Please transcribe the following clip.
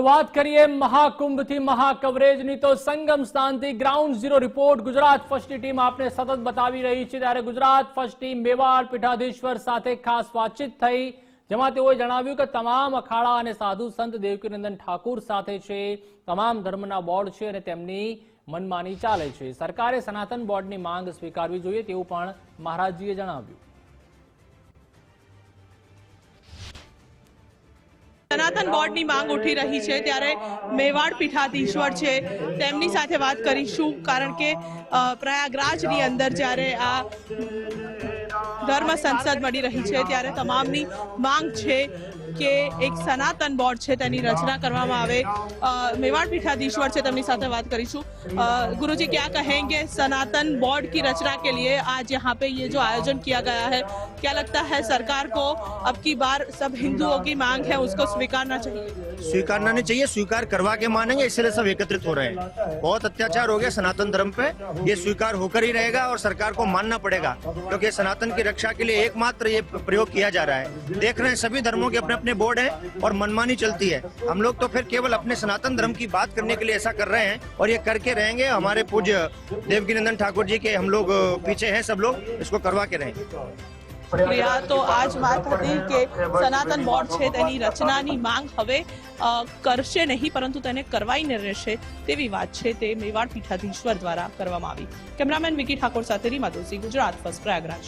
હવે વાત કરીએ મહાકુંભથી મહાકવરેજની તો સંગમ સ્થાનથી ગ્રાઉન્ડ ઝીરો રિપોર્ટ ગુજરાત ફર્સ્ટની ટીમ આપને સતત બતાવી રહી છે। ત્યારે ગુજરાત ફર્સ્ટ ટીમ મેવાડ પીઠાધીશ્વર સાથે ખાસ વાતચીત થઈ, જેમાં તેઓએ જણાવ્યું કે તમામ અખાડા અને સાધુ સંત દેવકીનંદન ઠાકુર સાથે છે, તમામ ધર્મના બોર્ડ છે અને તેમની મનમાની ચાલે છે। સરકારે સનાતન બોર્ડની માંગ સ્વીકારવી જોઈએ તેવું પણ મહારાજજીએ જણાવ્યું। સનાતન બોર્ડની માંગ ઉઠી રહી છે ત્યારે મેવાડ પીઠાધીશ્વર છે તેમની સાથે વાત કરીશું, કારણ કે પ્રયાગરાજની અંદર જ્યારે આ ધર્મ સંસદ મળી રહી છે ત્યારે તમામની માંગ છે કે એક સનાતન બોર્ડ છે તેની રચના કરવામાં આવે। मेवाड़ पीठाधीश्वर से तमनी साथे बात करीशू। गुरुजी क्या कहेंगे सनातन बोर्ड की रचना के लिए आज यहाँ पे ये जो आयोजन किया गया है, क्या लगता है सरकार को अब की बार सब हिंदुओं की मांग है उसको स्वीकारना चाहिए? स्वीकारना नहीं चाहिए, स्वीकार करवा के मानेंगे, इसलिए सब एकत्रित हो रहे हैं। बहुत अत्याचार हो गया सनातन धर्म पे, ये स्वीकार होकर ही रहेगा और सरकार को मानना पड़ेगा, क्योंकि सनातन की रक्षा के लिए एकमात्र ये प्रयोग किया जा रहा है। देख रहे हैं सभी धर्मों के अपने अपने बोर्ड है और मनमानी चलती है। हम लोग तो फिर केवल अपने सनातन धर्म की बात करने के लिए ऐसा कर रहे हैं और ये करके रहेंगे। हमारे पूज्य देवकीनंदन ठाकुर जी के हम लोग पीछे हैं, सब लोग इसको करवा के रहेंगे। शुक्रिया। तो आज बात હતી કે સનાતન બોર્ડ છે તેની રચનાની માંગ હવે કરશે નહીં પરંતુ તેને કરવાઈને રહેશે તેવી વાત છે તે મેવાડ પીઠાધીશ્વર દ્વારા કરવામાં આવી। કેમેરામેન વિકી ઠાકોર સાથે રીમા દોશી, ગુજરાત ફર્સ્ટ, પ્રયાગરાજ।